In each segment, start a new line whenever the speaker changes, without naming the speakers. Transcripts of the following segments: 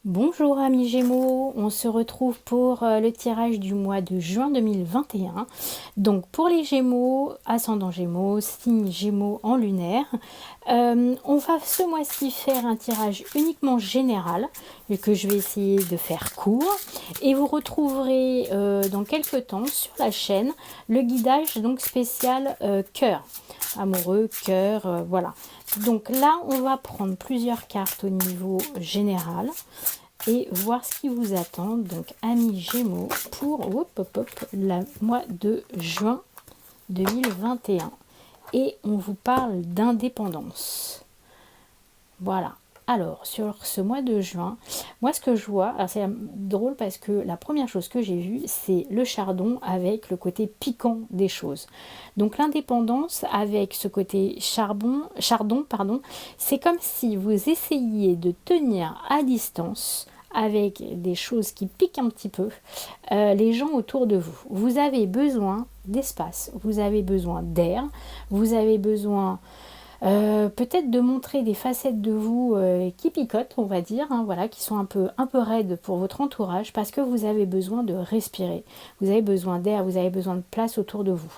Bonjour amis Gémeaux, on se retrouve pour le tirage du mois de juin 2021. Donc pour les Gémeaux, ascendant Gémeaux, signe Gémeaux en lunaire, on va ce mois-ci faire un tirage uniquement général que je vais essayer de faire court et vous retrouverez dans quelques temps sur la chaîne le guidage donc spécial cœur, amoureux, cœur, voilà. Donc là on va prendre plusieurs cartes au niveau général et voir ce qui vous attend. Donc, amis Gémeaux, pour le mois de juin 2021. Et on vous parle d'indépendance. Voilà. Alors, sur ce mois de juin, moi ce que je vois, alors c'est drôle parce que la première chose que j'ai vue, c'est le chardon avec le côté piquant des choses. Donc l'indépendance avec ce côté chardon, c'est comme si vous essayiez de tenir à distance avec des choses qui piquent un petit peu les gens autour de vous. Vous avez besoin d'espace, vous avez besoin d'air, vous avez besoin peut-être de montrer des facettes de vous qui picotent, on va dire, hein, voilà, qui sont un peu raides pour votre entourage, parce que vous avez besoin de respirer, vous avez besoin d'air, vous avez besoin de place autour de vous.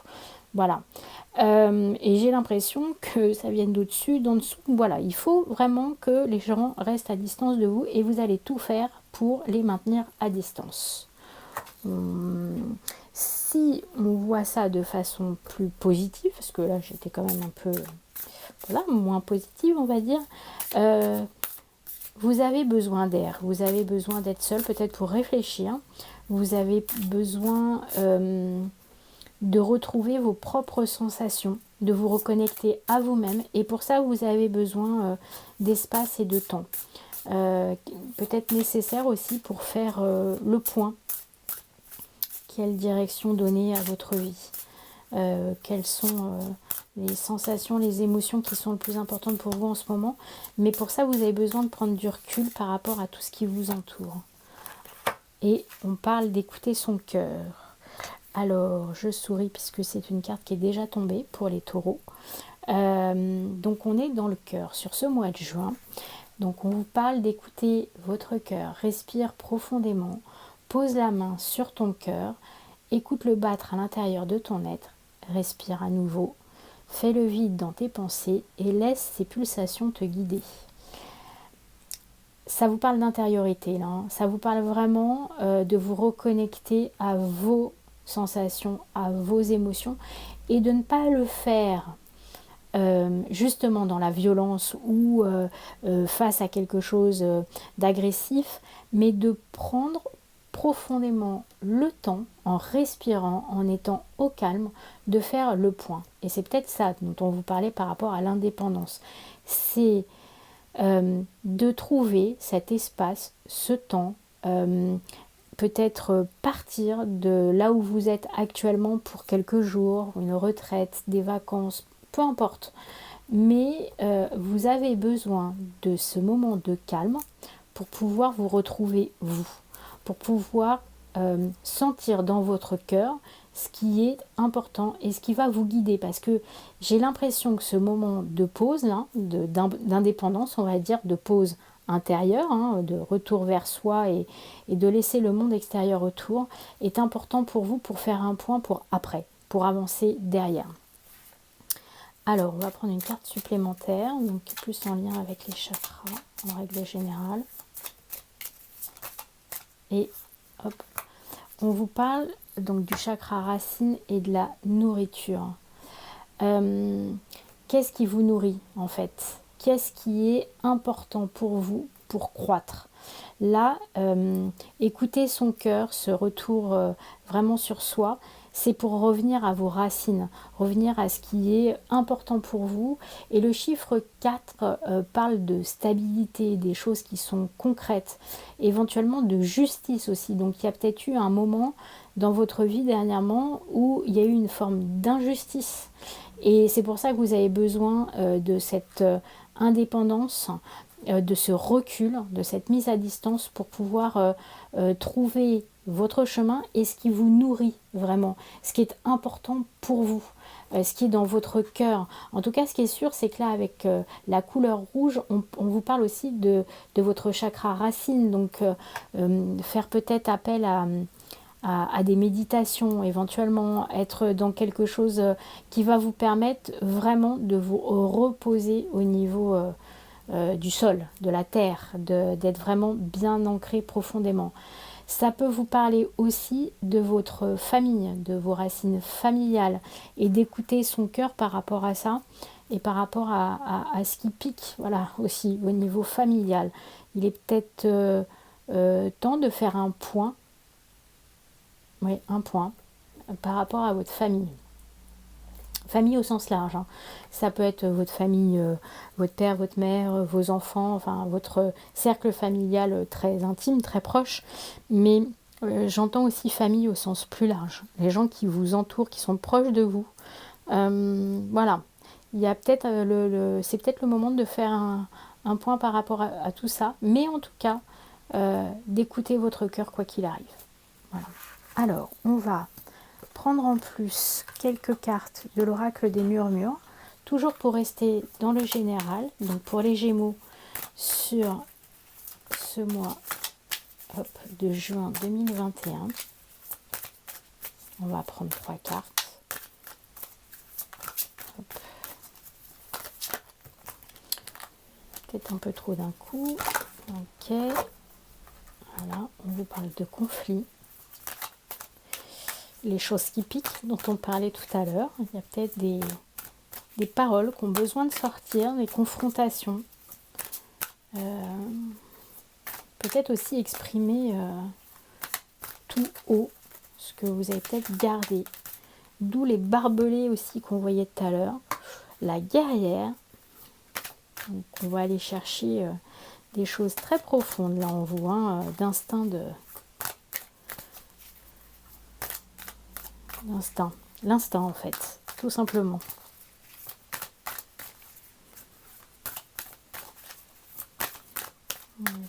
Voilà. Et j'ai l'impression que ça vienne d'au-dessus, d'en dessous. Voilà, il faut vraiment que les gens restent à distance de vous et vous allez tout faire pour les maintenir à distance. Si on voit ça de façon plus positive, parce que là j'étais quand même un peu voilà, moins positive, on va dire, vous avez besoin d'air, vous avez besoin d'être seul, peut-être pour réfléchir, vous avez besoin de retrouver vos propres sensations, de vous reconnecter à vous-même, et pour ça vous avez besoin d'espace et de temps. Peut-être nécessaire aussi pour faire le point. Quelle direction donner à votre vie, quelles sont les sensations, les émotions qui sont le plus importantes pour vous en ce moment. Mais pour ça, vous avez besoin de prendre du recul par rapport à tout ce qui vous entoure. Et on parle d'écouter son cœur. Alors, je souris puisque c'est une carte qui est déjà tombée pour les taureaux. Donc, on est dans le cœur sur ce mois de juin. Donc, on vous parle d'écouter votre cœur. Respire profondément. Pose la main sur ton cœur. Écoute-le battre à l'intérieur de ton être. Respire à nouveau. Fais le vide dans tes pensées et laisse ces pulsations te guider. Ça vous parle d'intériorité là, hein. Ça vous parle vraiment de vous reconnecter à vos sensations, à vos émotions et de ne pas le faire justement dans la violence ou face à quelque chose d'agressif, mais de prendre profondément le temps, en respirant, en étant au calme, de faire le point. Et c'est peut-être ça dont on vous parlait par rapport à l'indépendance. C'est de trouver cet espace, ce temps, peut-être partir de là où vous êtes actuellement pour quelques jours, une retraite, des vacances, peu importe. Mais vous avez besoin de ce moment de calme pour pouvoir vous retrouver vous, pour pouvoir sentir dans votre cœur ce qui est important et ce qui va vous guider, parce que j'ai l'impression que ce moment de pause là, d'indépendance, on va dire, de pause intérieure, hein, de retour vers soi et de laisser le monde extérieur autour, est important pour vous pour faire un point pour après, pour avancer derrière. Alors, on va prendre une carte supplémentaire, donc plus en lien avec les chakras en règle générale. Et hop, on vous parle donc du chakra racine et de la nourriture. Qu'est-ce qui vous nourrit en fait? Qu'est-ce qui est important pour vous pour croître? Là, écouter son cœur, ce retour vraiment sur soi, c'est pour revenir à vos racines, revenir à ce qui est important pour vous. Et le chiffre 4 parle de stabilité, des choses qui sont concrètes, éventuellement de justice aussi. Donc il y a peut-être eu un moment dans votre vie dernièrement où il y a eu une forme d'injustice. Et c'est pour ça que vous avez besoin de cette indépendance de ce recul, de cette mise à distance pour pouvoir trouver votre chemin et ce qui vous nourrit vraiment, ce qui est important pour vous, ce qui est dans votre cœur. En tout cas, ce qui est sûr, c'est que là, avec la couleur rouge, on vous parle aussi de votre chakra racine, donc faire peut-être appel à des méditations, éventuellement être dans quelque chose qui va vous permettre vraiment de vous reposer au niveau du sol, de la terre, d'être vraiment bien ancré profondément. Ça peut vous parler aussi de votre famille, de vos racines familiales et d'écouter son cœur par rapport à ça et par rapport à ce qui pique, voilà, aussi au niveau familial. Il est peut-être temps de faire un point, oui, un point par rapport à votre famille. Famille au sens large, hein. Ça peut être votre famille, votre père, votre mère, vos enfants, enfin votre cercle familial très intime, très proche, mais j'entends aussi famille au sens plus large, les gens qui vous entourent, qui sont proches de vous. Voilà, il y a peut-être c'est peut-être le moment de faire un point par rapport à tout ça, mais en tout cas, d'écouter votre cœur quoi qu'il arrive. Voilà. Alors, on va prendre en plus quelques cartes de l'oracle des murmures, toujours pour rester dans le général, donc pour les Gémeaux sur ce mois de juin 2021. On va prendre 3 cartes. Hop. Peut-être un peu trop d'un coup. Ok. Voilà, on vous parle de conflit. Les choses qui piquent, dont on parlait tout à l'heure. Il y a peut-être des paroles qui ont besoin de sortir, des confrontations. Peut-être aussi exprimer tout haut ce que vous avez peut-être gardé. D'où les barbelés aussi qu'on voyait tout à l'heure. La guerrière. Donc on va aller chercher des choses très profondes là en vous, hein, d'instinct l'instinct en fait, tout simplement.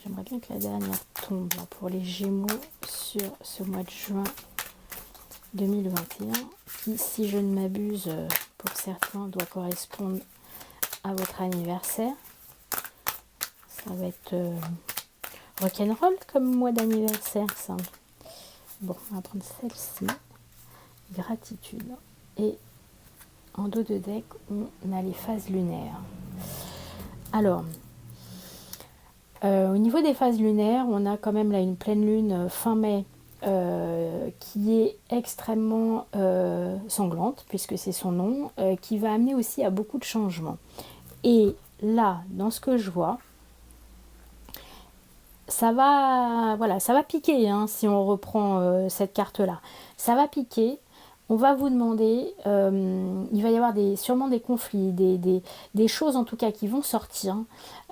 J'aimerais bien que la dernière tombe là, pour les Gémeaux sur ce mois de juin 2021, qui, si je ne m'abuse, pour certains, doit correspondre à votre anniversaire. Ça va être rock'n'roll comme mois d'anniversaire, ça. Bon, on va prendre celle-ci. Gratitude. Et en dos de deck, on a les phases lunaires. Alors, au niveau des phases lunaires, on a quand même là une pleine lune fin mai qui est extrêmement sanglante, puisque c'est son nom, qui va amener aussi à beaucoup de changements. Et là, dans ce que je vois, ça va piquer, hein, si on reprend cette carte-là. Ça va piquer. On va vous demander, il va y avoir sûrement des conflits, des choses en tout cas qui vont sortir,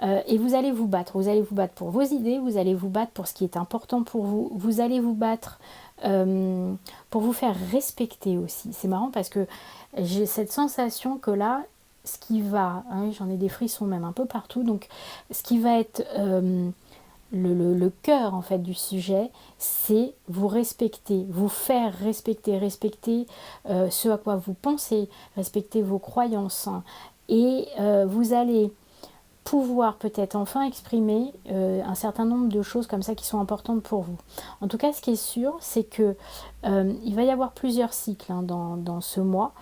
et vous allez vous battre. Vous allez vous battre pour vos idées, vous allez vous battre pour ce qui est important pour vous, vous allez vous battre pour vous faire respecter aussi. C'est marrant parce que j'ai cette sensation que là, ce qui va, hein, j'en ai des frissons même un peu partout, donc ce qui va être le cœur en fait du sujet, c'est vous respecter, vous faire respecter ce à quoi vous pensez, respecter vos croyances, hein, et vous allez pouvoir peut-être enfin exprimer un certain nombre de choses comme ça qui sont importantes pour vous. En tout cas, ce qui est sûr, c'est que il va y avoir plusieurs cycles, hein, dans ce mois.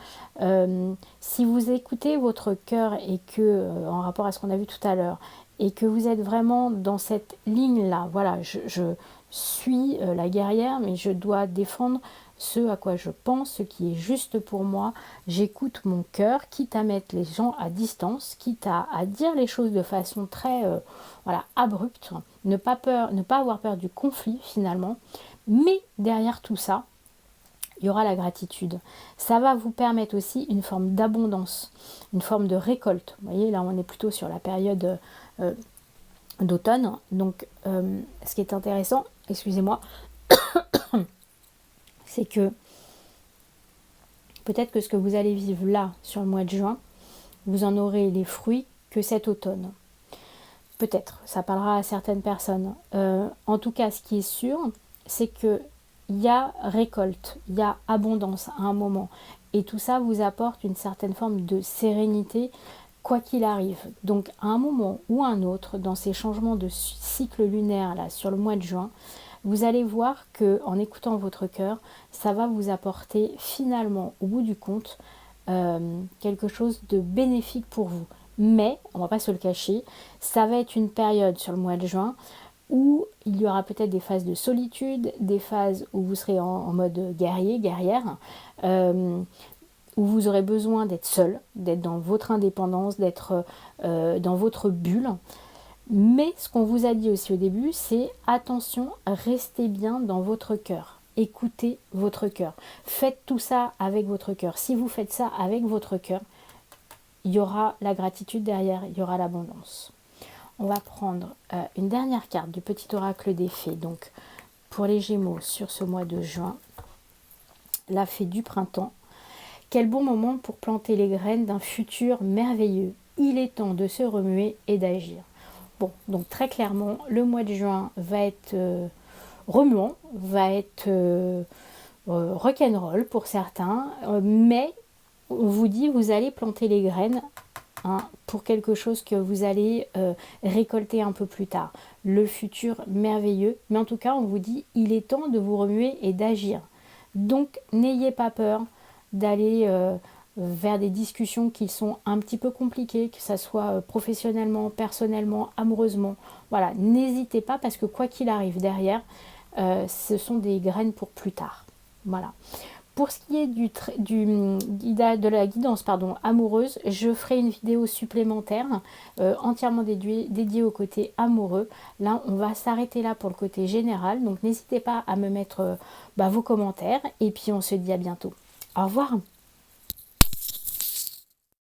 Si vous écoutez votre cœur et que, en rapport à ce qu'on a vu tout à l'heure, et que vous êtes vraiment dans cette ligne-là, voilà, je suis la guerrière, mais je dois défendre ce à quoi je pense, ce qui est juste pour moi. J'écoute mon cœur, quitte à mettre les gens à distance, quitte à dire les choses de façon très abrupte, ne pas avoir peur du conflit finalement. Mais derrière tout ça, il y aura la gratitude. Ça va vous permettre aussi une forme d'abondance, une forme de récolte. Vous voyez, là on est plutôt sur la période d'automne. Donc ce qui est intéressant, excusez-moi, c'est que peut-être que ce que vous allez vivre là sur le mois de juin, vous en aurez les fruits que cet automne. Peut-être, ça parlera à certaines personnes. En tout cas, ce qui est sûr, c'est que il y a récolte, il y a abondance à un moment. Et tout ça vous apporte une certaine forme de sérénité, quoi qu'il arrive. Donc à un moment ou un autre, dans ces changements de cycle lunaire là, sur le mois de juin, vous allez voir que en écoutant votre cœur, ça va vous apporter finalement, au bout du compte, quelque chose de bénéfique pour vous. Mais, on ne va pas se le cacher, ça va être une période sur le mois de juin où il y aura peut-être des phases de solitude, des phases où vous serez en mode guerrier, guerrière, où vous aurez besoin d'être seul, d'être dans votre indépendance, d'être dans votre bulle. Mais ce qu'on vous a dit aussi au début, c'est attention, restez bien dans votre cœur. Écoutez votre cœur. Faites tout ça avec votre cœur. Si vous faites ça avec votre cœur, il y aura la gratitude derrière, il y aura l'abondance. On va prendre une dernière carte du petit oracle des fées. Donc, pour les Gémeaux sur ce mois de juin, la fée du printemps. Quel bon moment pour planter les graines d'un futur merveilleux. Il est temps de se remuer et d'agir. Bon, donc très clairement, le mois de juin va être remuant, va être rock'n'roll pour certains, mais on vous dit vous allez planter les graines pour quelque chose que vous allez récolter un peu plus tard. Le futur merveilleux, mais en tout cas on vous dit il est temps de vous remuer et d'agir. Donc n'ayez pas peur d'aller vers des discussions qui sont un petit peu compliquées, que ce soit professionnellement, personnellement, amoureusement. Voilà, n'hésitez pas parce que quoi qu'il arrive derrière, ce sont des graines pour plus tard. Voilà. Pour ce qui est de la guidance amoureuse, je ferai une vidéo supplémentaire entièrement dédiée au côté amoureux. Là, on va s'arrêter là pour le côté général. Donc, n'hésitez pas à me mettre vos commentaires. Et puis, on se dit à bientôt. Au revoir.